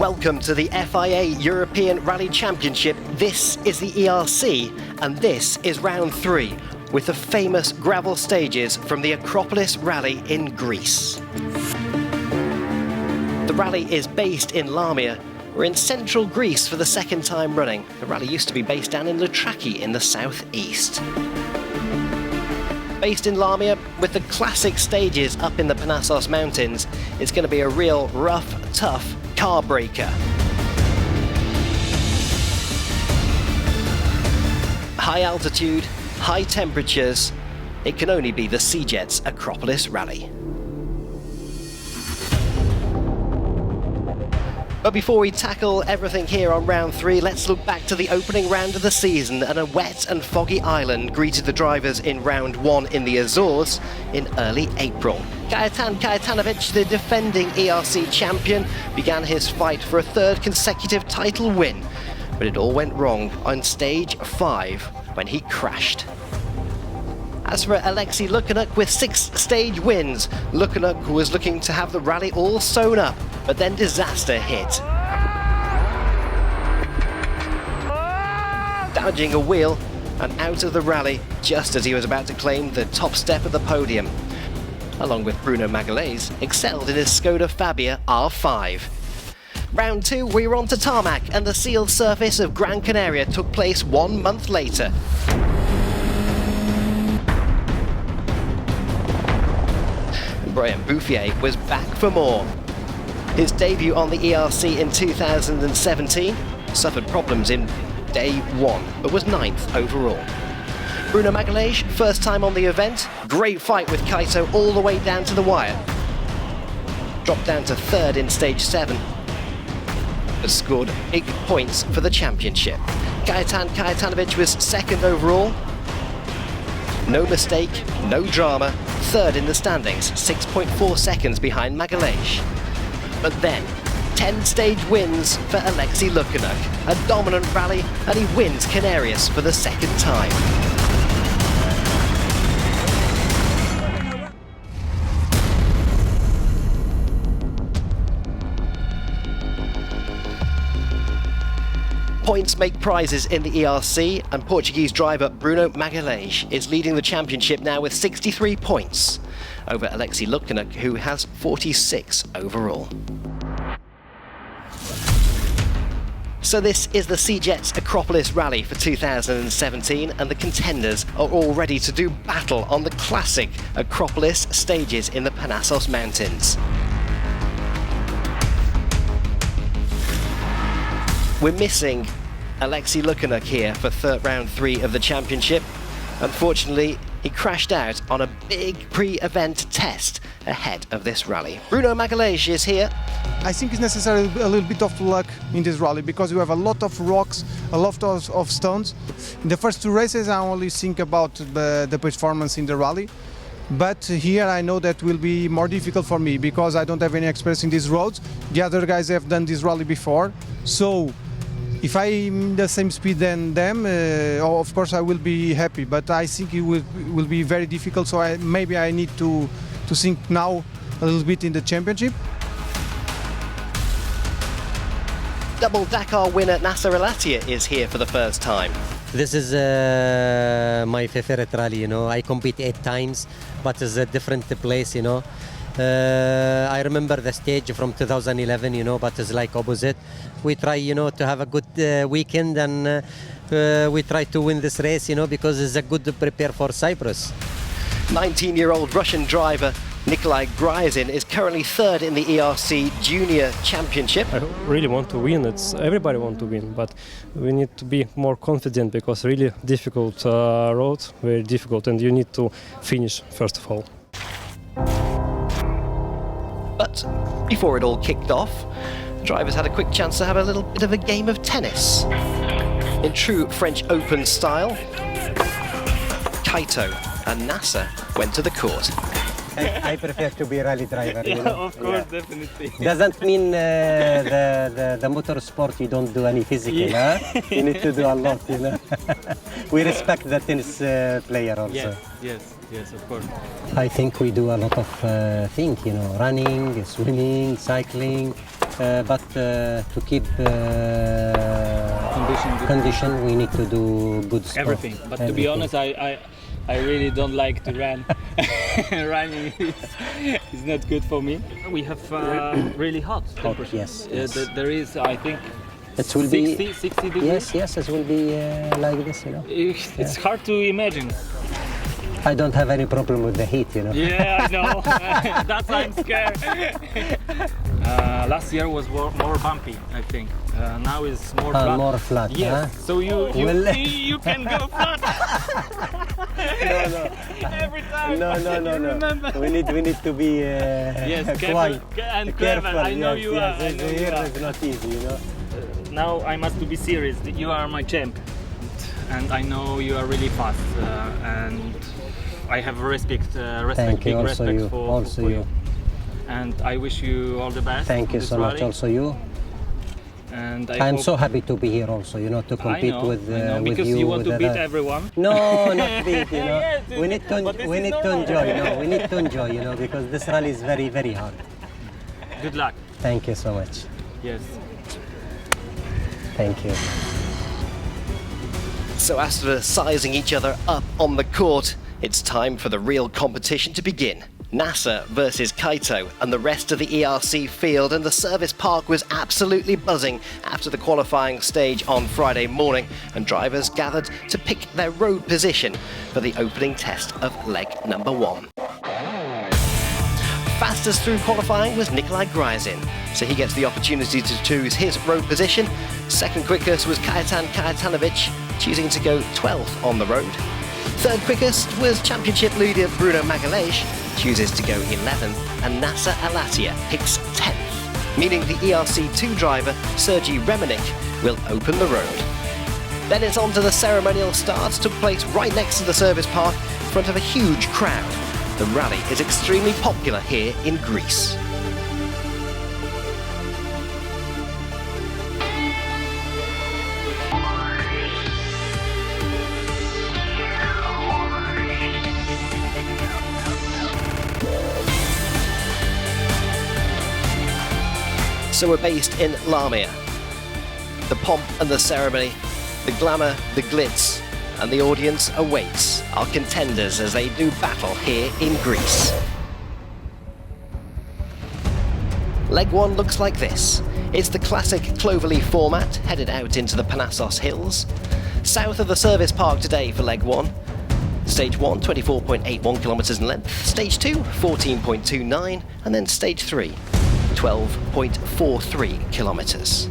Welcome to the FIA European Rally Championship. This is the ERC and this is round 3 with the famous gravel stages from the Acropolis rally in Greece. The rally is based in Lamia. We're in central Greece for the second time running. The rally used to be based down in Loutraki in the southeast. Based in Lamia, with the classic stages up in the Panassos Mountains, it's going to be a real rough, tough car breaker. High altitude, high temperatures, it can only be the SEAJETS Acropolis rally. But before we tackle everything here on round 3, let's look back to the opening round of the season, and a wet and foggy island greeted the drivers in round 1 in the Azores in early April. Gajetan Kajetanovic, the defending ERC champion, began his fight for a third consecutive title win, but it all went wrong on stage 5 when he crashed. As for Alexei Lukanuk, with 6 stage wins, Lukanuk was looking to have the rally all sewn up, but then disaster hit. Dodging a wheel and out of the rally just as he was about to claim the top step of the podium. Along with Bruno Magalhaes, excelled in his Skoda Fabia R5. Round 2, we were on to tarmac, and the sealed surface of Gran Canaria took place 1 month later. Brian Bouffier was back for more. His debut on the ERC in 2017 suffered problems in day 1, but was 9th overall. Bruno Magalhaes, first time on the event, great fight with Kaito all the way down to the wire. Dropped down to 3rd in stage 7, but scored big points for the championship. Gajetan Kajetanovic was 2nd overall. No mistake, no drama, 3rd in the standings, 6.4 seconds behind Magalhaes. But then, 10 stage wins for Alexei Lukanuk, a dominant rally, and he wins Canarias for the 2nd time. Points make prizes in the ERC, and Portuguese driver Bruno Magalhaes is leading the championship now with 63 points over Alexei Lukanuk, who has 46 overall. So this is the SEAJETS Acropolis Rally for 2017, and the contenders are all ready to do battle on the classic Acropolis stages in the Panassos Mountains. We're missing Alexei Lukanuk here for round 3 of the championship. Unfortunately, he crashed out on a big pre-event test ahead of this rally. Bruno Magalhaes is here. I think it's necessary a little bit of luck in this rally because you have a lot of rocks, a lot of stones. In the first 2 races, I only think about the performance in the rally. But here I know that will be more difficult for me because I don't have any experience in these roads. The other guys have done this rally before. So if I'm the same speed than them, of course I will be happy. But I think it will be very difficult. So maybe I need to think now a little bit in the championship. Double Dakar winner Nasser Al-Attiyah is here for the first time. This is my favorite rally, you know. I compete 8 times, but it's a different place, you know. I remember the stage from 2011, you know, but it's like opposite. We try, you know, to have a good weekend, and we try to win this race, you know, because it's a good prepare for Cyprus. 19-year-old Russian driver Nikolai Gryzin is currently 3rd in the ERC Junior Championship. I really want to win. Everybody wants to win, but we need to be more confident because really difficult road, very difficult, and you need to finish first of all. But before it all kicked off, drivers had a quick chance to have a little bit of a game of tennis. In true French Open style, Kaito and Nasser went to the court. I prefer to be a rally driver. Yeah, you know? of course, definitely. Doesn't mean the motorsport you don't do any physical, huh? You need to do a lot, you know. We respect the tennis player also. Yes, of course. I think we do a lot of things, you know, running, swimming, cycling, but to keep condition, we need to do good stuff. Everything. But to be honest, I really don't like to run. Running is not good for me. We have really hot temperature. Yes. There is, I think, It will 60 degrees. Yes, it will be like this, you know. It's hard to imagine. I don't have any problem with the heat, you know. Yeah, I know. That's why I'm scared. Last year was more bumpy, I think. Now it's more flat. More flat. Yes. Huh? So you Well, can go flat. No. Every time. No. Remember. We need to be Yes, quiet and clever. I know yes, you yes, are. I know you are. It's not easy, you know. Now I must be serious. You are my champ, and I know you are really fast. And I have Thank you, big also respect you, for also you. And I wish you all the best. Thank you so much, also you. And I'm hope so happy to be here also, you know, to compete I know, with because you. you want to with beat that. everyone. No, not beat, you know. Yes, we need to but this we is need to normal. enjoy, no. We need to enjoy, you know, because this rally is very, very hard. Good luck. Thank you so much. Yes. Thank you. So after sizing each other up on the court, it's time for the real competition to begin. NASA versus Kaito and the rest of the ERC field, and the service park was absolutely buzzing after the qualifying stage on Friday morning, and drivers gathered to pick their road position for the opening test of leg number 1. Fastest through qualifying was Nikolai Gryzin, so he gets the opportunity to choose his road position. Second quickest was Kajetan Kajetanovic, choosing to go 12th on the road. Third quickest was championship leader Bruno Magalhaes, chooses to go 11th, and Nasser Alatia picks 10th, meaning the ERC2 driver Sergei Remenik will open the road. Then it's on to the ceremonial start, took place right next to the service park in front of a huge crowd. The rally is extremely popular here in Greece. So we're based in Lamia. The pomp and the ceremony, the glamour, the glitz, and the audience awaits our contenders as they do battle here in Greece. Leg 1 looks like this. It's the classic cloverleaf format, headed out into the Panassos Hills. South of the service park today for Leg 1. Stage 1, 24.81 kilometers in length. Stage 2, 14.29, and then Stage 3, 12.43 kilometers.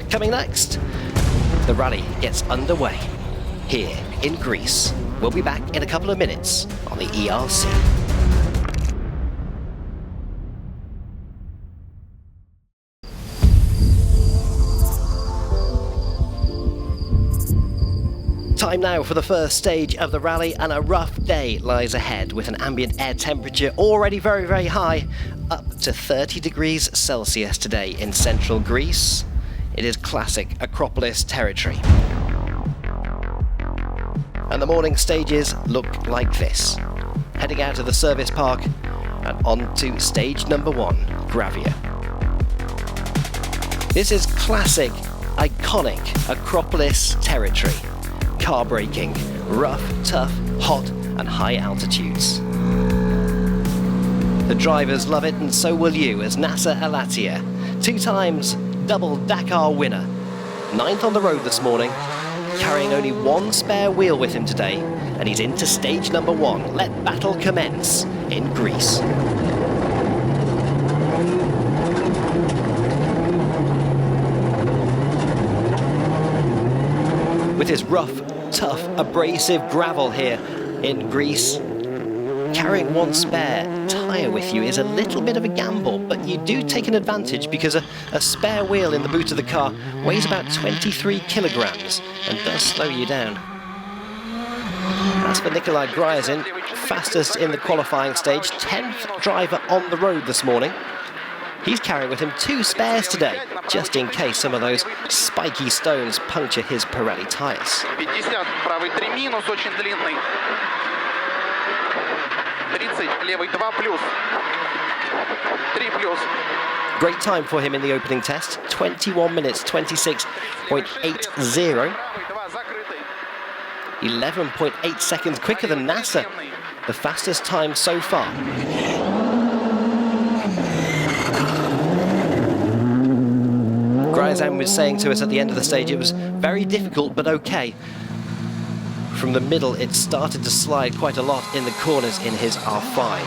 Coming next, the rally gets underway here in Greece. We'll be back in a couple of minutes on the ERC. Time now for the first stage of the rally, and a rough day lies ahead with an ambient air temperature already very, very high, up to 30 degrees Celsius today in central Greece. It is classic Acropolis territory. And the morning stages look like this. Heading out of the service park and on to stage number 1, Gravia. This is classic, iconic Acropolis territory. Car braking, rough, tough, hot and high altitudes. The drivers love it, and so will you, as Nasser Alatia, 2 times double Dakar winner, 9th on the road this morning, carrying only 1 spare wheel with him today, and he's into stage number 1. Let battle commence in Greece. With his rough, tough, abrasive gravel here in Greece, carrying 1 spare tyre with you is a little bit of a gamble, but you do take an advantage because a spare wheel in the boot of the car weighs about 23 kilograms and does slow you down. As for Nikolai Gryzin, fastest in the qualifying stage, 10th driver on the road this morning. He's carrying with him 2 spares today, just in case some of those spiky stones puncture his Pirelli tyres. 50, правый 3 минус, очень длинный. 30, левый 2 плюс. 3+. Great time for him in the opening test, 21 minutes 26.80. 11.8 seconds quicker than Nasser, the fastest time so far. Gryazin was saying to us at the end of the stage it was very difficult but okay. From the middle it started to slide quite a lot in the corners in his R5.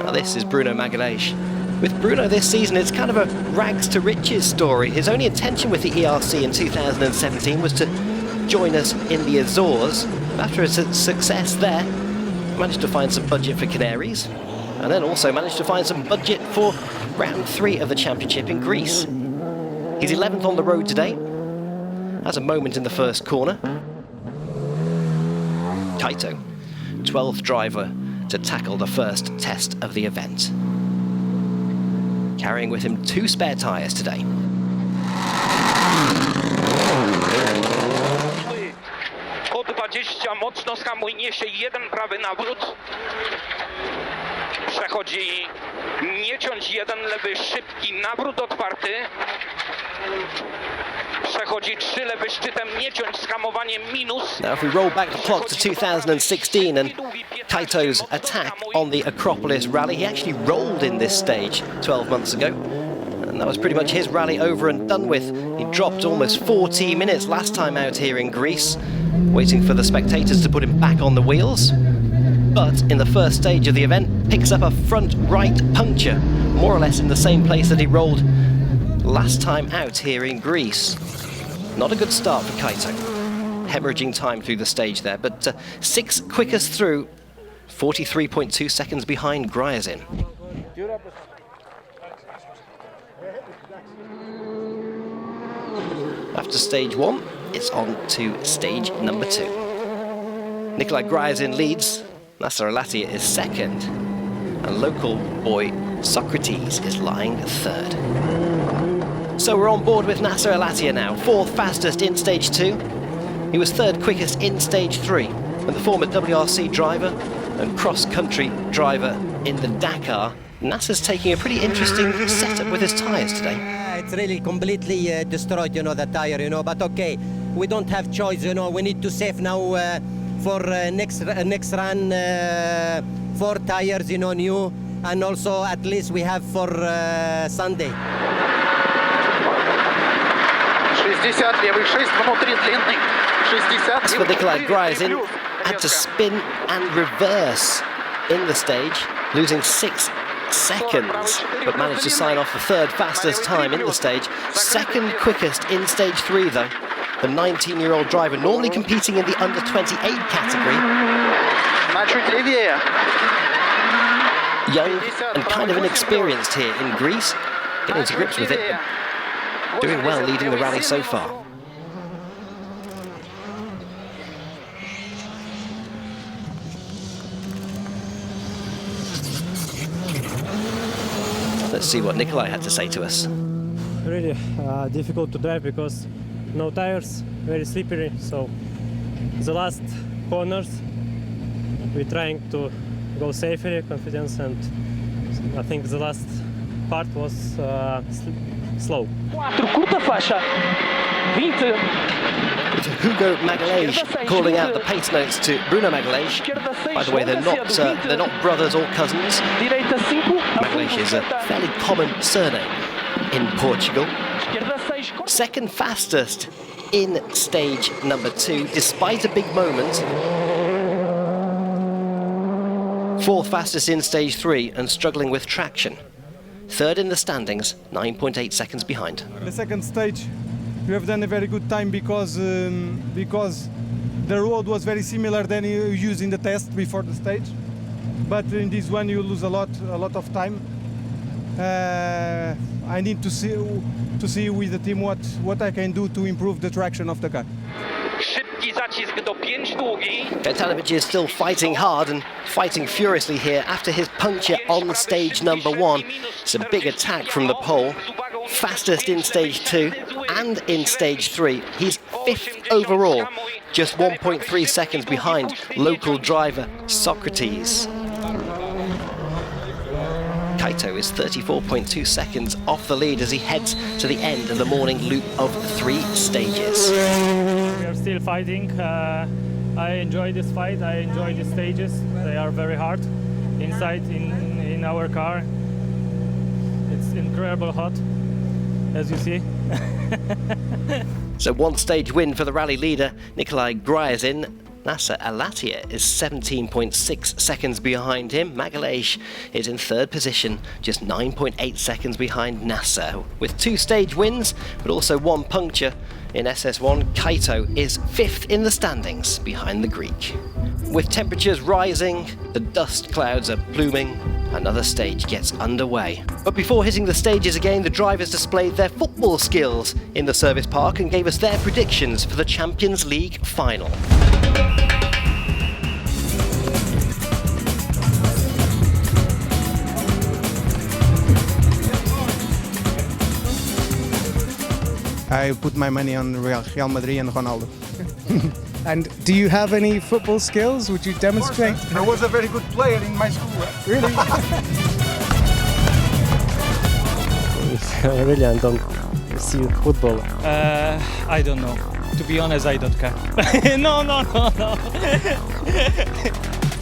Now this is Bruno Magalhaes. With Bruno this season it's kind of a rags to riches story. His only intention with the ERC in 2017 was to join us in the Azores. After a success there, managed to find some budget for Canaries, and then also managed to find some budget for round 3 of the championship in Greece. He's 11th on the road today, has a moment in the first corner. Kaito, 12th driver to tackle the first test of the event. Carrying with him 2 spare tyres today. Od 20 mocno skamuj, niesie jeden prawy nawrót. Przechodzi nie ciąć jeden lewy szybki nawrót otwarty. Przechodzi 3 lewy szczytem nie ciąć skamowanie minus. Now if we roll back the clock to 2016 and Kaito's attack on the Acropolis rally, he actually rolled in this stage 12 months ago. And that was pretty much his rally over and done with. He dropped almost 40 minutes last time out here in Greece, waiting for the spectators to put him back on the wheels. But in the first stage of the event, picks up a front right puncture, more or less in the same place that he rolled last time out here in Greece. Not a good start for Kaito. Hemorrhaging time through the stage there, but 6th quickest through, 43.2 seconds behind Gryazin. After stage 1, it's on to stage number 2. Nikolai Gryazin leads, Nasser Al-Attiyah is second, and local boy Socrates is lying 3rd. So we're on board with Nasser Al-Attiyah now, 4th fastest in stage 2. He was 3rd quickest in stage 3, and the former WRC driver and cross-country driver in the Dakar. Nasser's taking a pretty interesting setup with his tyres today. It's really completely destroyed, you know, the tire, you know, but okay, we don't have choice, you know, we need to save now for next run 4 tires, you know, new, and also at least we have for Sunday. 60, левый 6, внутри длинный. 60. That's for Nikolai Gryazin. Had to spin and reverse in the stage, losing 6 seconds, but managed to sign off the 3rd fastest time in the stage. 2nd quickest in stage 3 though. The 19-year-old driver, normally competing in the under 28 category. Чуть левее. Young and kind of inexperienced here in Greece, getting to grips with it, but doing well leading the rally so far. Let's see what Nikolai had to say to us. Really difficult to drive because no tires, very slippery. So the last corners we're trying to go safely, confidence, and I think the last part was slow. Curta faixa. 20. Hugo Magalhaes calling out the pace notes to Bruno Magalhaes. By the way, they're not brothers or cousins. Magalhaes is a fairly common surname in Portugal. 2nd fastest in stage number 2, despite a big moment. 4th fastest in stage 3 and struggling with traction. 3rd in the standings, 9.8 seconds behind. The 2nd stage, you have done a very good time because the road was very similar than you used in the test before the stage. But in this one you lose a lot of time. I need to see with the team what I can do to improve the traction of the car. Gaetanovic is still fighting hard and fighting furiously here after his puncture on stage number 1. It's a big attack from the pole. Fastest in stage 2 and in stage 3. He's 5th overall, just 1.3 seconds behind local driver Socrates. Kaito is 34.2 seconds off the lead as he heads to the end of the morning loop of 3 stages. We are still fighting. I enjoy this fight. I enjoy the stages. They are very hard. Inside in our car, it's incredible hot, as you see. So 1 stage win for the rally leader, Nikolai Gryazin. Nasser Al-Attiyah is 17.6 seconds behind him. Magalhaes is in 3rd position, just 9.8 seconds behind Nasser. With 2 stage wins, but also 1 puncture in SS1, Kaito is 5th in the standings behind the Greek. With temperatures rising, the dust clouds are blooming, another stage gets underway. But before hitting the stages again, the drivers displayed their football skills in the service park and gave us their predictions for the Champions League final. I put my money on Real Madrid and Ronaldo. And do you have any football skills? Would you demonstrate? I was a very good player in my school. Really? Really, I don't see football. I don't know. To be honest, I don't care. No.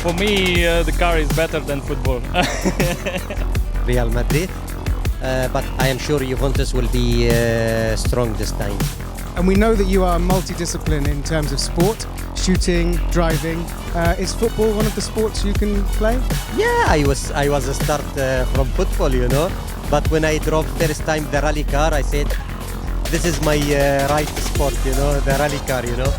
For me, the car is better than football. Real Madrid, but I am sure Juventus will be strong this time. And we know that you are multidisciplined in terms of sport, shooting, driving. Is football one of the sports you can play? Yeah, I was a start from football, you know. But when I drove first time the rally car, I said, this is my right sport, you know, the rally car, you know.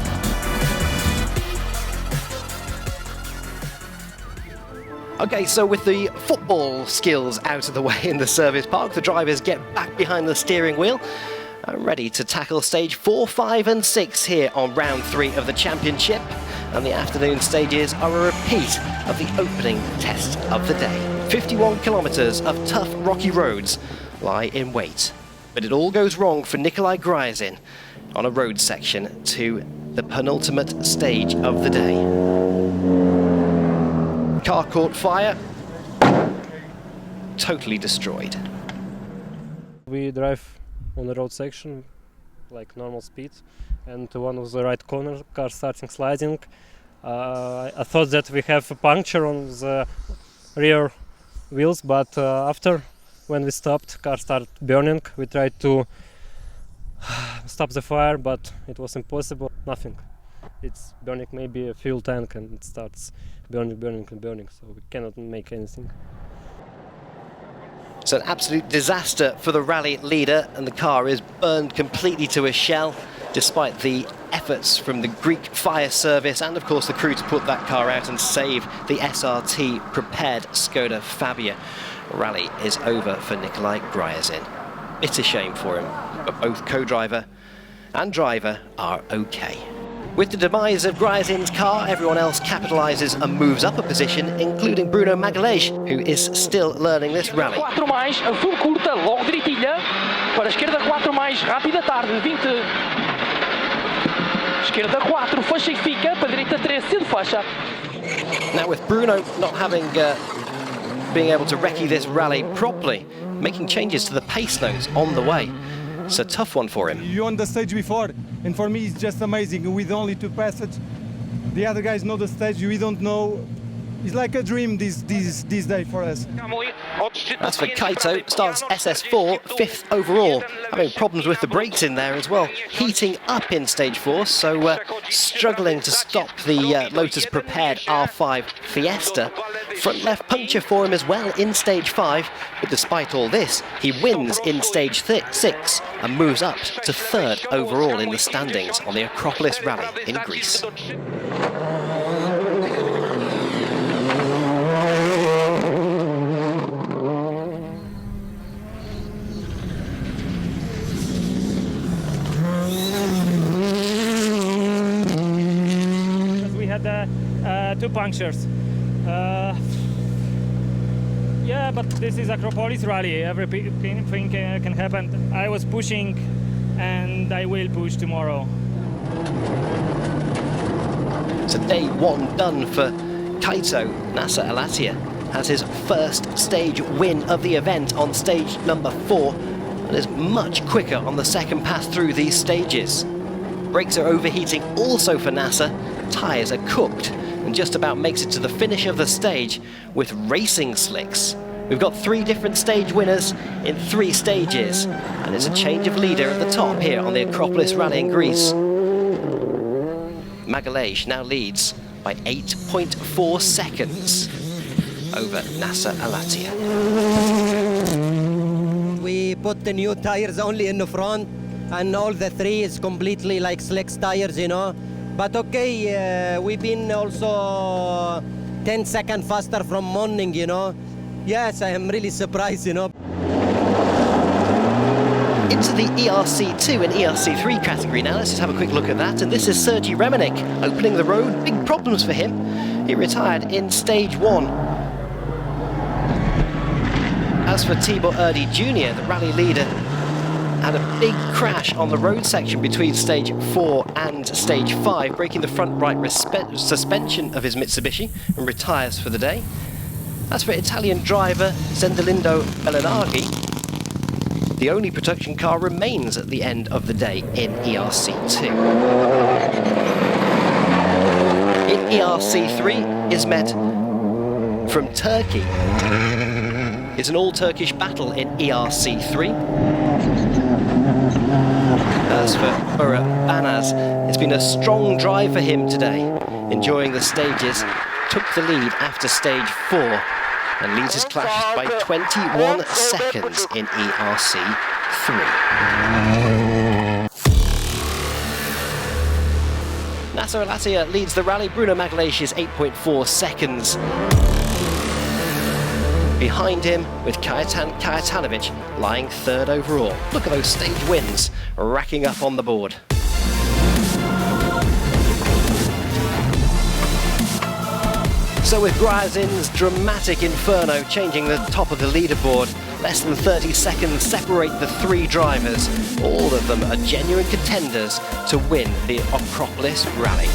Okay, so with the football skills out of the way in the service park, the drivers get back behind the steering wheel, ready to tackle stage 4, 5 and 6 here on round 3 of the championship. And the afternoon stages are a repeat of the opening test of the day. 51 kilometres of tough rocky roads lie in wait. But it all goes wrong for Nikolai Gryazin on a road section to the penultimate stage of the day. Car caught fire, totally destroyed. We drive on the road section like normal speed, and to one of the right corner, car starting sliding. I thought that we have a puncture on the rear wheels, but after, when we stopped, car started burning. We tried to stop the fire, but it was impossible. Nothing. It's burning maybe a fuel tank, and it starts burning, so we cannot make anything. It's an absolute disaster for the rally leader, and the car is burned completely to a shell, despite the efforts from the Greek fire service and of course the crew to put that car out and save the SRT prepared Skoda Fabia. Rally is over for Nikolai Gryazin. It's a shame for him, but both co-driver and driver are okay. With the demise of Gryazin's car, everyone else capitalises and moves up a position, including Bruno Magalhaes, who is still learning this rally. 4 mais, a full curta, logo direitilha, para a esquerda 4 mais, rápida tarde, 20. Esquerda 4, fecha e fica, para a direita 3, cedo fecha. Now with Bruno not having being able to recce this rally properly, making changes to the pace notes on the way. It's a tough one for him. You on the stage before, and for me it's just amazing. With only 2 passages, the other guys know the stage. We don't know. It's like a dream this day for us. As for Kaito, starts SS4, 5th overall, having problems with the brakes in there as well, heating up in stage 4, so struggling to stop the Lotus prepared R5 Fiesta. Front left puncture for him as well in stage 5, but despite all this, he wins in stage 6 and moves up to 3rd overall in the standings on the Acropolis rally in Greece. We had 2 punctures. Yeah, but this is Acropolis rally. Everything can happen. I was pushing, and I will push tomorrow. So day 1 done for Kaito, Nasser Al-Attiyah, has his first stage win of the event on stage number 4 and is much quicker on the second pass through these stages. Brakes are overheating also for Nasser, tyres are cooked, and just about makes it to the finish of the stage with racing slicks. We've got 3 different stage winners in 3 stages, and it's a change of leader at the top here on the Acropolis Rally in Greece. Magalhaes now leads by 8.4 seconds over Nasser Al-Attiyah. We put the new tires only in the front, and all the 3 is completely like slick tires, you know. But okay, we've been also 10 seconds faster from morning, you know. Yes, I am really surprised, you know. Into the ERC2 and ERC3 category now. Let's just have a quick look at that. And this is Sergej Remenik opening the road. Big problems for him. He retired in stage 1. As for Tibor Erdi Jr., the rally leader, had a big crash on the road section between stage 4 and stage 5, breaking the front right suspension of his Mitsubishi and retires for the day. As for Italian driver Zendelindo Bellinaghi, the only production car remains at the end of the day in ERC2. In ERC3, Ismet from Turkey is an all-Turkish battle in ERC3. As for Burak Banaz, it's been a strong drive for him today, enjoying the stages, took the lead after stage 4 and leads his clash by 21 seconds in ERC3. Nasser Al-Attiyah leads the rally. Bruno Magalhaes is 8.4 seconds behind him, with Kajetan Kajatanovic lying 3rd overall. Look at those stage wins racking up on the board. So with Gryazin dramatic inferno changing the top of the leaderboard, less than 30 seconds separate the 3 drivers. All of them are genuine contenders to win the Acropolis Rally.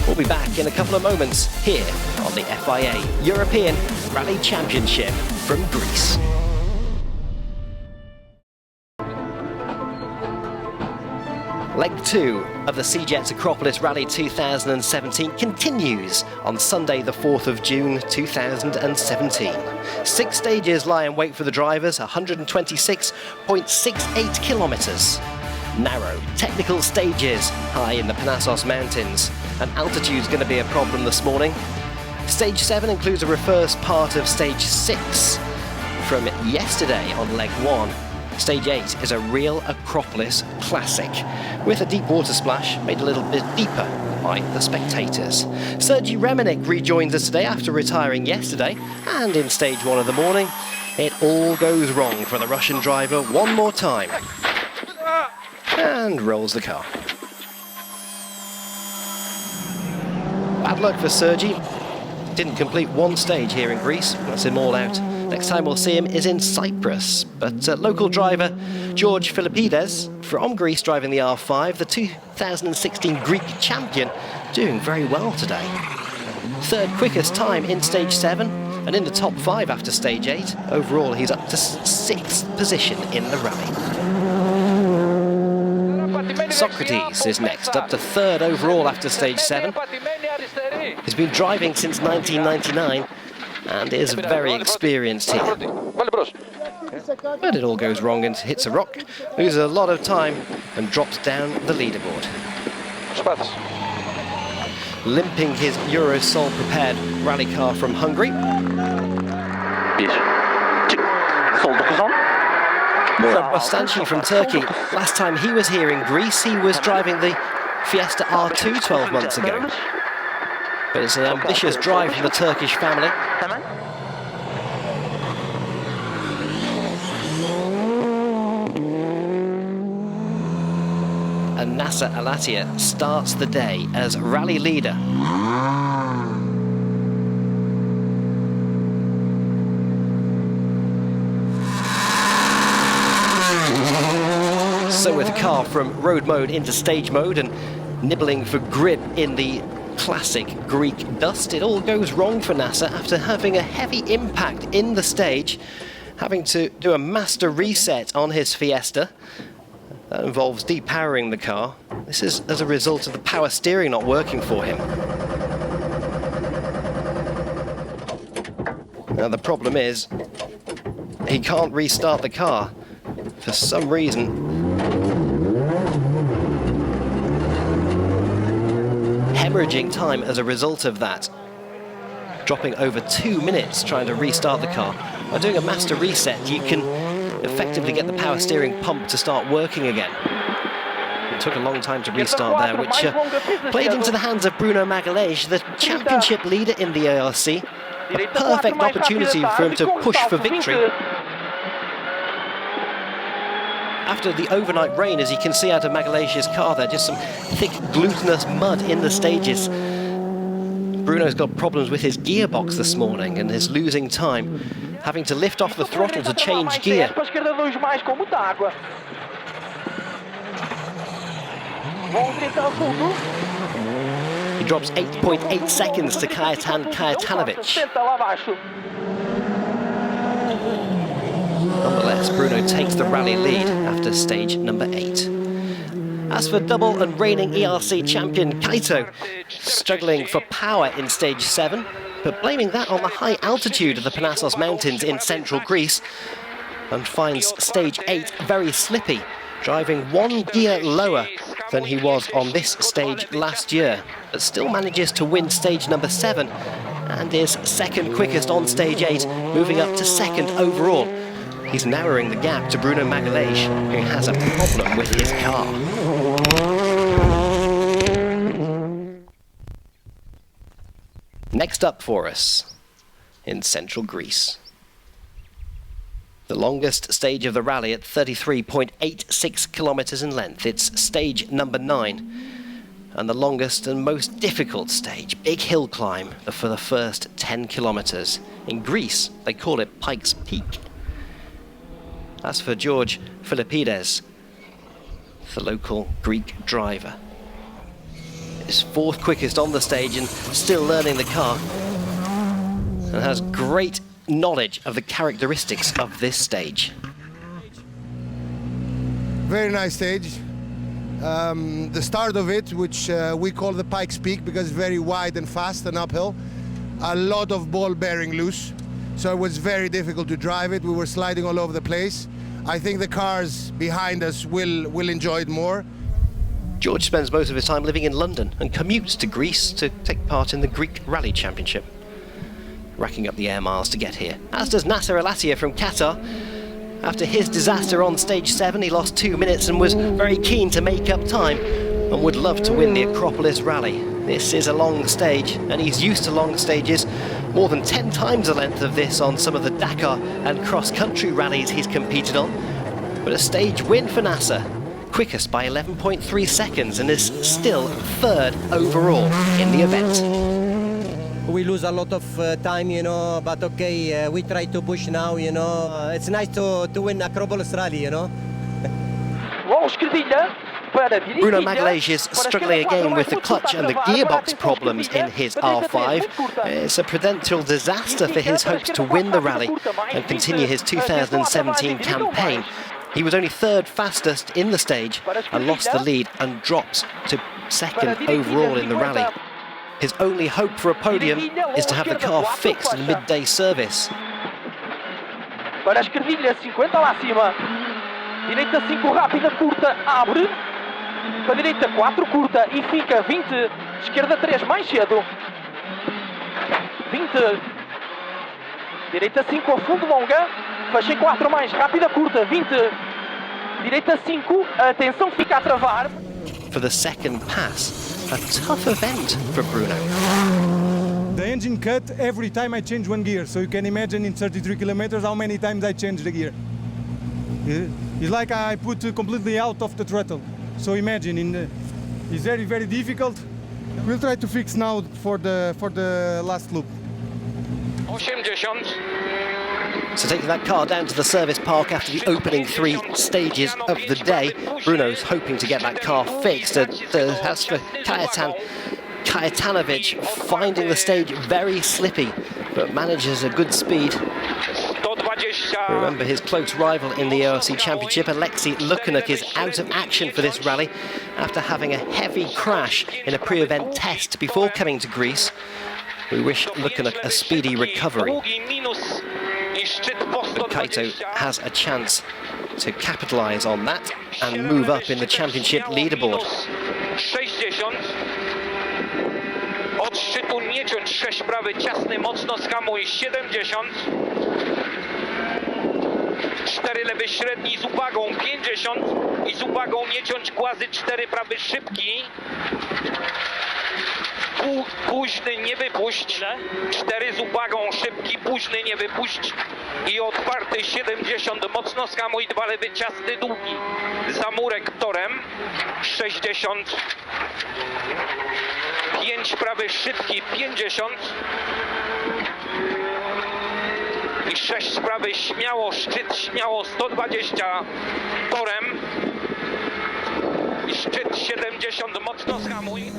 We'll be back in a couple of moments here on the FIA European Rally Championship from Greece. Leg 2 of the SEAJETS Acropolis Rally 2017 continues on Sunday the 4th of June 2017. 6 stages lie in wait for the drivers, 126.68 kilometres. Narrow, technical stages high in the Panassos Mountains, and altitude's going to be a problem this morning. Stage 7 includes a reversed part of Stage 6 from yesterday on Leg 1. Stage 8 is a real Acropolis classic, with a deep water splash made a little bit deeper by the spectators. Sergej Remenik rejoins us today after retiring yesterday, and in Stage 1 of the morning, it all goes wrong for the Russian driver one more time. And rolls the car. Bad luck for Sergej. Didn't complete 1 stage here in Greece. That's him all out. Next time we'll see him is in Cyprus. But local driver George Philippides from Greece driving the R5, the 2016 Greek champion, doing very well today. 3rd quickest time in stage 7 and in the top 5 after stage 8. Overall, he's up to 6th position in the rally. Socrates is next, up to 3rd overall after stage 7. He's been driving since 1999 and is very experienced here. But it all goes wrong and hits a rock, loses a lot of time and drops down the leaderboard. Limping his Eurosol prepared rally car from Hungary. Murat Bostanci from Turkey. Last time he was here in Greece, he was driving the Fiesta R2 12 months ago. But it's an ambitious drive from the Turkish family. And Nasser Al-Attiyah starts the day as rally leader. So with the car from road mode into stage mode and nibbling for grip in the classic Greek dust. It all goes wrong for NASA after having a heavy impact in the stage, having to do a master reset on his Fiesta. That involves depowering the car. This is as a result of the power steering not working for him. Now the problem is, he can't restart the car. For some reason, hemorrhaging time as a result of that. Dropping over 2 minutes trying to restart the car. By doing a master reset, you can effectively get the power steering pump to start working again. It took a long time to restart there, which played into the hands of Bruno Magalhaes, the championship leader in the ERC. A perfect opportunity for him to push for victory. After the overnight rain, as you can see out of Magalhaes' car there, just some thick glutinous mud in the stages. Bruno's got problems with his gearbox this morning and is losing time, having to lift off the throttle to change gear. He drops 8.8 seconds to Kajetan Kajetanovic. Nonetheless, Bruno takes the rally lead after stage number 8. As for double and reigning ERC champion Kaito, struggling for power in stage 7, but blaming that on the high altitude of the Panassos Mountains in central Greece, and finds stage 8 very slippy, driving 1 gear lower than he was on this stage last year, but still manages to win stage number 7 and is second quickest on stage 8, moving up to second overall. He's narrowing the gap to Bruno Magalhaes, who has a problem with his car. Next up for us, in central Greece. The longest stage of the rally at 33.86 kilometers in length. It's stage number 9. And the longest and most difficult stage, big hill climb for the first 10 kilometers. In Greece, they call it Pikes Peak. As for George Philippides, the local Greek driver, is 4th quickest on the stage and still learning the car, and has great knowledge of the characteristics of this stage. Very nice stage. The start of it, which we call the Pikes Peak because it's very wide and fast and uphill, a lot of ball bearing loose. So it was very difficult to drive it. We were sliding all over the place. I think the cars behind us will enjoy it more. George spends most of his time living in London and commutes to Greece to take part in the Greek Rally Championship, racking up the air miles to get here. As does Nasser Al-Attiyah from Qatar. After his disaster on stage 7, he lost 2 minutes and was very keen to make up time and would love to win the Acropolis rally. This is a long stage, and he's used to long stages, more than 10 times the length of this on some of the Dakar and cross-country rallies he's competed on. But a stage win for Nasser, quickest by 11.3 seconds, and is still 3rd overall in the event. We lose a lot of time, you know, but okay, we try to push now, you know. It's nice to win Acropolis rally, you know. Bruno Magalhaes is struggling again with the clutch and the gearbox problems in his R5. It's a potential disaster for his hopes to win the rally and continue his 2017 campaign. He was only 3rd fastest in the stage and lost the lead and drops to 2nd overall in the rally. His only hope for a podium is to have the car fixed in midday service. Direita 5 rápida, curta, abre. Para a direita 4, curta e fica 20. Esquerda 3, mais cedo. 20. Direita 5, ao fundo, longa. Fecha em 4, mais rápida, curta, 20. Direita 5, atenção, fica a travar. For the second pass, a tough event for Bruno. The engine cut every time I change 1 gear, so you can imagine in 33 kilometers how many times I change the gear. It's like I put completely out of the throttle. So imagine, it's very, very difficult. We'll try to fix now for the last loop. 80. So taking that car down to the service park after the opening 3 stages of the day, Bruno's hoping to get that car fixed. As for Kajetan Kajetanovic finding the stage very slippy, but manages a good speed. Remember, his close rival in the ERC Championship, Alexei Lukanuk, is out of action for this rally after having a heavy crash in a pre-event test before coming to Greece. We wish Lukanuk a speedy recovery. But Kaito has a chance to capitalise on that and move up in the championship leaderboard. Od szczytu nie ciąć 6 prawy, ciasny, mocno skamuj 70. 4 lewy średni z uwagą 50 i z uwagą nie ciąć głazy 4 prawy szybki. Późny nie wypuść. 4 z uwagą szybki, późny nie wypuść. I otwarty 70, mocno skamuj 2 lewy ciasny długi. Zamurek torem 60. 5 prawy szybki 50. I 6 prawy śmiało, szczyt śmiało 120 torem. I szczyt 70, mocno skamuj.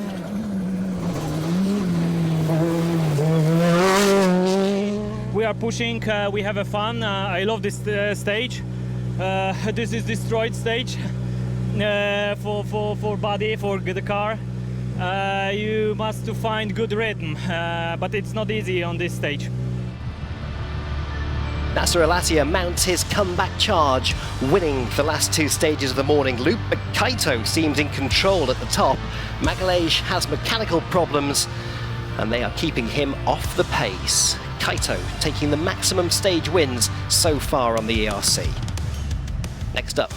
We are pushing, we have a fun. I love this stage. This is destroyed stage for body, for the car. You must to find good rhythm, but it's not easy on this stage. Nasser Al-Attiyah mounts his comeback charge, winning the last 2 stages of the morning loop, but Kaito seems in control at the top. Magalhaes has mechanical problems, and they are keeping him off the pace. Kaito taking the maximum stage wins so far on the ERC. Next up,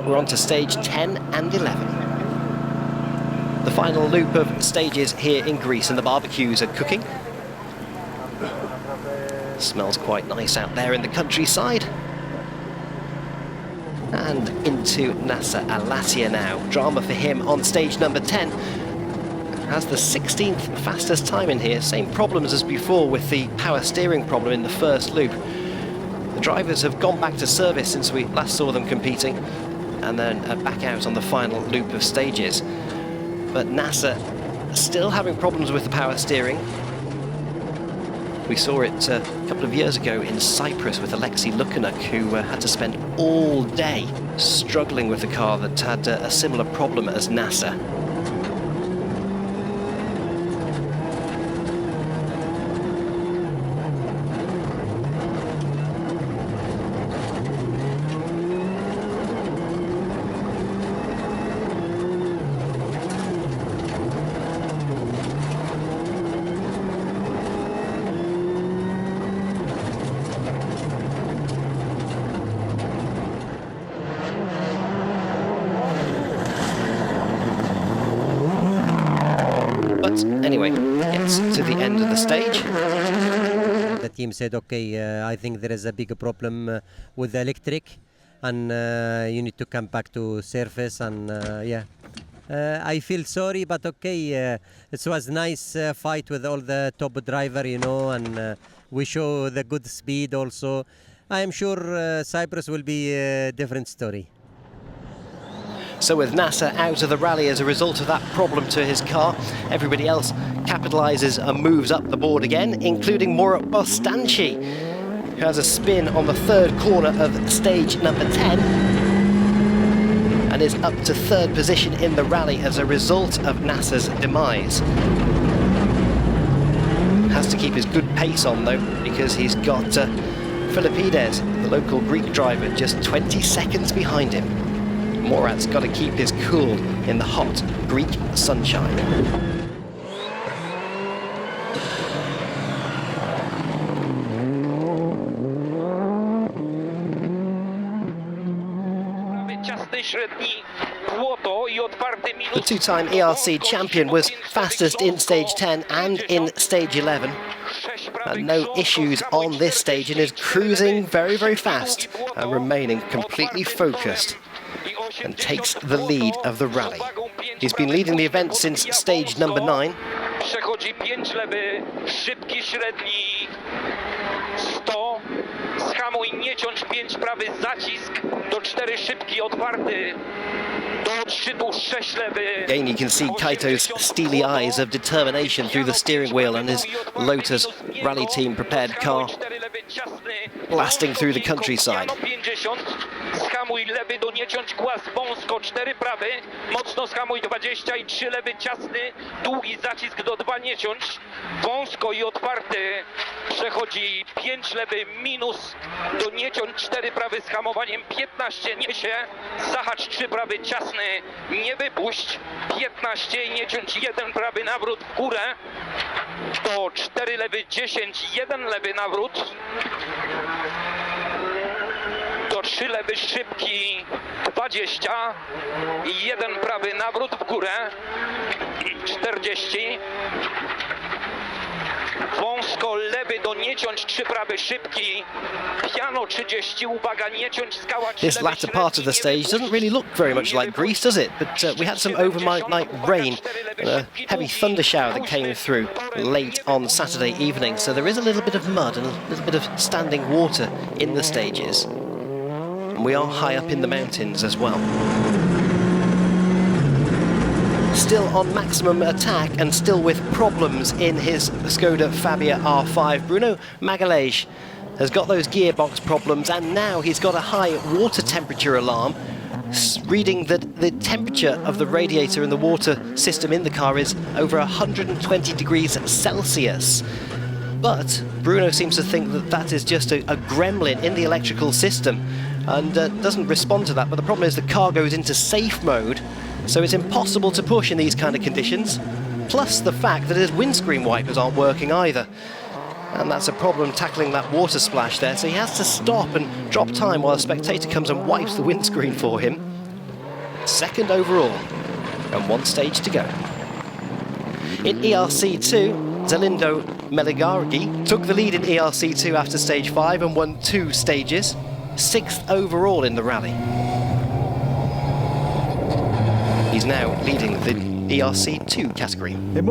we're on to stage 10 and 11. The final loop of stages here in Greece, and the barbecues are cooking. Smells quite nice out there in the countryside. And into Nasser Al-Attiyah now. Drama for him on stage number 10. Has the 16th fastest time in here. Same problems as before with the power steering problem in the first loop. The drivers have gone back to service since we last saw them competing, and then back out on the final loop of stages. But Nasser still having problems with the power steering. We saw it a couple of years ago in Cyprus with Alexei Lukanuk, who had to spend all day struggling with a car that had a similar problem as Nasser. Anyway, gets to the end of the stage. The team said, okay, I think there is a big problem with the electric, and you need to come back to surface, and yeah. I feel sorry, but okay, it was a nice fight with all the top driver, you know, and we show the good speed also. I am sure Cyprus will be a different story. So with Nasser out of the rally as a result of that problem to his car, everybody else capitalises and moves up the board again, including Murat Bostanci, who has a spin on the 3rd corner of stage number 10 and is up to 3rd position in the rally as a result of Nasser's demise. Has to keep his good pace on though, because he's got Philippides, the local Greek driver, just 20 seconds behind him. Murat's got to keep his cool in the hot Greek sunshine. The 2-time ERC champion was fastest in stage 10 and in stage 11. No issues on this stage and is cruising very, very fast and remaining completely focused, and takes the lead of the rally. He's been leading the event since stage number 9. Przechodzi 5 lewy, szybki średni 100, schamuj nie ciąć, 5 prawy zacisk, do 4 szybki otwarty, do odszczytu 6 lewy. Again, you can see Kaito's steely eyes of determination through the steering wheel and his Lotus rally team prepared car blasting through the countryside. 50, skamuj lewy do nie ciąć, głaz wąsko, 4 prawy, mocno skamuj 20 i 3 lewy ciasny, długi zacisk do 2 nie ciąć, wąsko i otwarty, przechodzi 5 lewy minus, do nie ciąć 4 prawy z hamowaniem, 15 niesie, zahacz 3 prawy ciasny, nie wypuść, 15 i nie ciąć 1 prawy nawrót w górę, do 4 lewy 10, 1 lewy nawrót, do 3 lewy szybki 20 i 1 prawy nawrót w górę, 40, wąsko lewy do nie ciąć 3 prawy szybki, piano 30, uwaga, nie ciąć skała 3 This latter part of the stage doesn't really look very much like Greece, does it? But we had some overnight rain, a heavy thunder shower that came through late on Saturday evening, so there is a little bit of mud and a little bit of standing water in the stages. And we are high up in the mountains as well. Still on maximum attack and still with problems in his Skoda Fabia R5. Bruno Magalhaes has got those gearbox problems, and now he's got a high water temperature alarm reading that the temperature of the radiator and the water system in the car is over 120 degrees Celsius. But Bruno seems to think that that is just a gremlin in the electrical system and doesn't respond to that. But the problem is the car goes into safe mode, so it's impossible to push in these kind of conditions, plus the fact that his windscreen wipers aren't working either. And that's a problem tackling that water splash there, so he has to stop and drop time while a spectator comes and wipes the windscreen for him. Second overall, and 1 stage to go. In ERC2, Zelindo Meligargi took the lead in ERC2 after stage 5 and won 2 stages, 6th overall in the rally. He's now leading the ERC2 category. It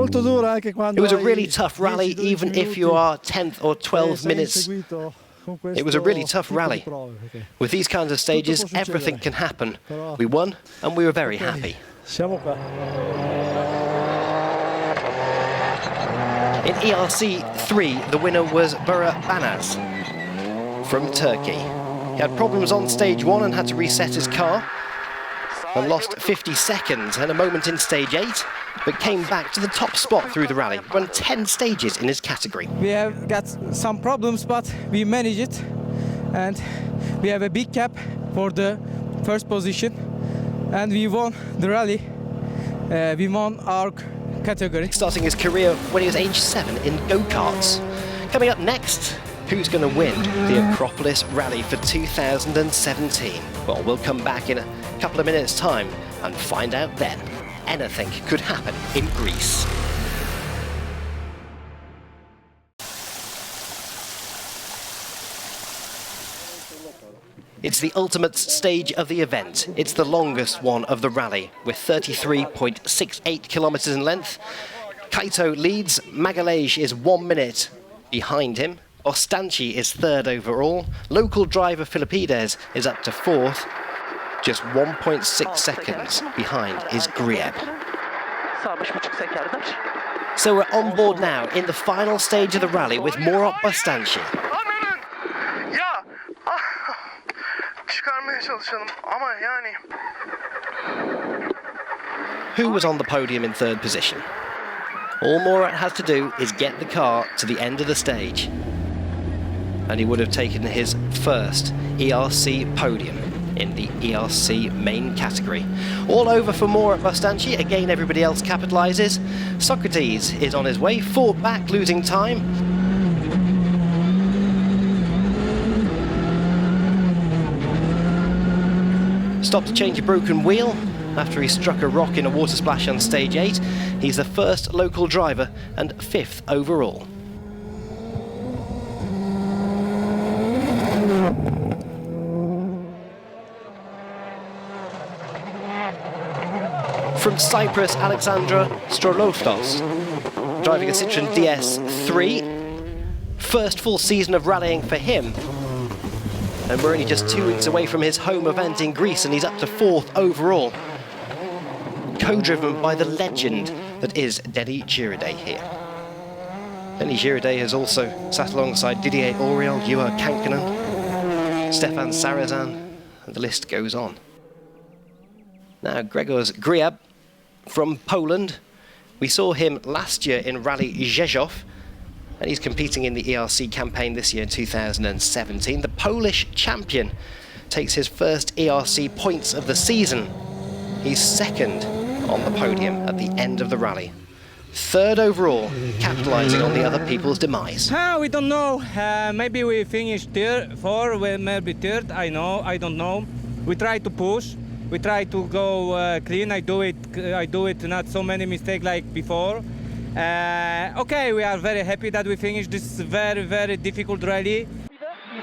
was a really tough rally, even if you are 10th or 12 minutes. It was a really tough rally. With these kinds of stages, everything can happen. We won, and we were very happy. In ERC3, the winner was Bura Banaz from Turkey. He had problems on stage 1 and had to reset his car, and lost 50 seconds and a moment in stage 8, but came back to the top spot through the rally. Won 10 stages in his category. We have got some problems, but we managed it, and we have a big gap for the first position, and we won the rally. We won our category. Starting his career when he was age 7 in go-karts. Coming up next, who's going to win the Acropolis Rally for 2017? Well, we'll come back in a couple of minutes' time and find out then. Anything could happen in Greece. It's the ultimate stage of the event. It's the longest one of the rally, with 33.68 kilometers in length. Kaito leads, Magalhaes is 1 minute behind him. Ostanchi is 3rd overall. Local driver Filipides is up to 4th. Just 1.6 seconds behind is Grieb. So we're on board now in the final stage of the rally with Murat Bostanchi. Who was on the podium in 3rd position? All Murat has to do is get the car to the end of the stage, and he would have taken his first ERC podium in the ERC main category. All over for Murat Bostanchi. Again, everybody else capitalises. Socrates is on his way, fought back, losing time. Stopped to change a broken wheel after he struck a rock in a water splash on stage 8. He's the first local driver and 5th overall. From Cyprus, Alexandra Strolostos, driving a Citroën DS3. First full season of rallying for him. And we're only just 2 weeks away from his home event in Greece, and he's up to 4th overall. Co-driven by the legend that is Denny Girardet here. Denny Girardet has also sat alongside Didier Auriol, Juha Kankkunen, Stefan Sarazan, and the list goes on. Now, Grzegorz Griab from Poland. We saw him last year in Rally Rzeszów, and he's competing in the ERC campaign this year in 2017. The Polish champion takes his first ERC points of the season. He's 2nd on the podium at the end of the rally. 3rd overall, capitalising on the other people's demise. We don't know. Maybe we finish 3rd, 4th, maybe 3rd. I don't know. We try to push. We try to go clean. I do it. Not so many mistakes like before. Okay, we are very happy that we finished this very, very difficult rally.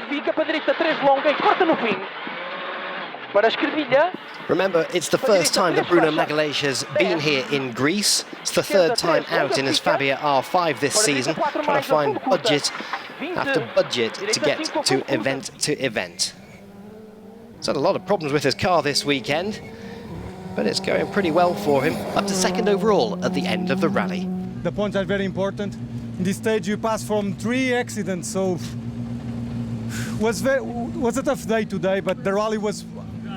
Fica para a direita 3 longa e corta no fim. Para a esquervilha. Remember, it's the first time that Bruno Magalhaes has been here in Greece. It's the 3rd time out in his Fabia R5 this season, trying to find budget after budget to get to event. He's had a lot of problems with his car this weekend, but it's going pretty well for him, up to 2nd overall at the end of the rally. The points are very important. In this stage you pass from 3 accidents, so was a tough day today, but the rally was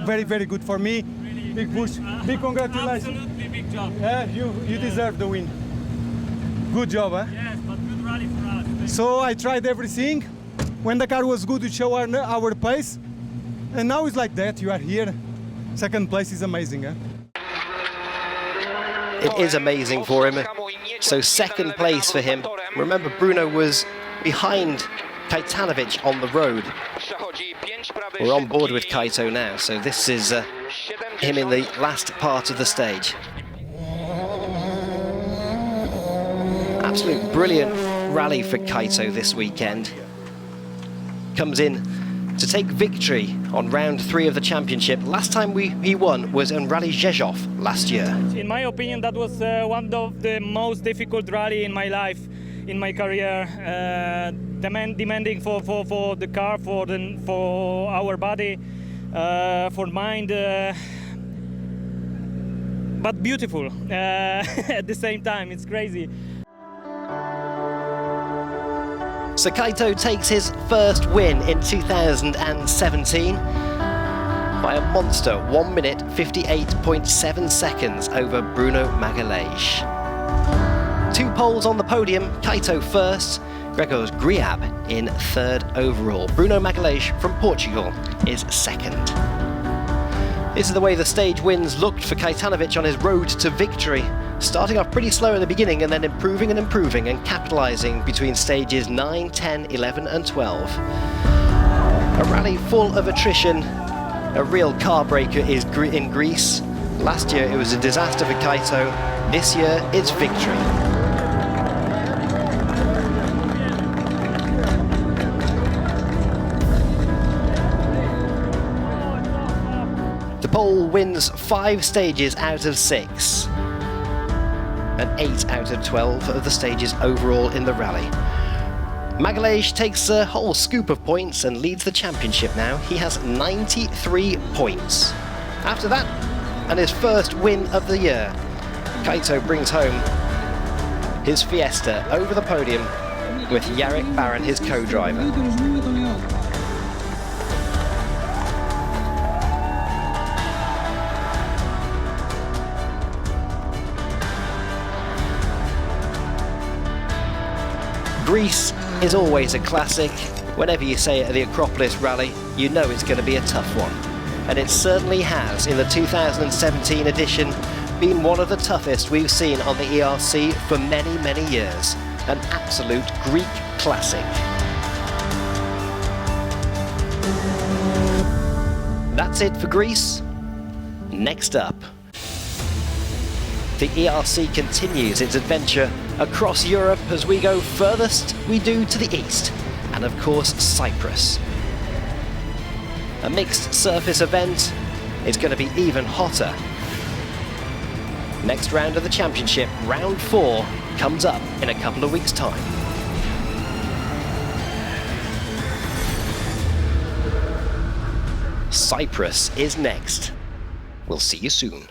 very, very good for me. Big push, big congratulations. Absolutely big job. Yeah, you deserve the win. Good job, huh? Yes, but good rally for us. So I tried everything. When the car was good, we show our pace. And now it's like that, you are here. 2nd place is amazing, huh? It is amazing for him. So 2nd place for him. Remember, Bruno was behind Kajtanovic on the road. We're on board with Kaito now, so this is him in the last part of the stage. Absolute brilliant rally for Kaito this weekend. Comes in to take victory on round 3 of the championship. Last time he won was in Rally Rzeszów last year. In my opinion, that was one of the most difficult rally in my life, in my career. Demanding for the car, for our body, for mind, but beautiful at the same time. It's crazy. So Kaito takes his first win in 2017 by a monster 1 minute 58.7 seconds over Bruno Magalhaes. 2 poles on the podium, Kaito first, Grzegorz Griab in 3rd overall. Bruno Magalhaes from Portugal is 2nd. This is the way the stage wins looked for Kajtanovic on his road to victory. Starting off pretty slow in the beginning and then improving and capitalising between stages 9, 10, 11 and 12. A rally full of attrition, a real car breaker is in Greece. Last year it was a disaster for Kaito, this year it's victory. The pole wins 5 stages out of 6. And 8 out of 12 of the stages overall in the rally. Magalhaes takes a whole scoop of points and leads the championship now. He has 93 points. After that, and his first win of the year, Kaito brings home his Fiesta over the podium with Jarek Baran, his co-driver. Greece is always a classic. Whenever you say it at the Acropolis rally, you know it's going to be a tough one. And it certainly has, in the 2017 edition, been one of the toughest we've seen on the ERC for many, many years. An absolute Greek classic. That's it for Greece. Next up, the ERC continues its adventure across Europe as we go furthest we do to the east, and of course Cyprus. A mixed surface event, it's going to be even hotter. Next round of the championship, round 4, comes up in a couple of weeks' time. Cyprus is next. We'll see you soon.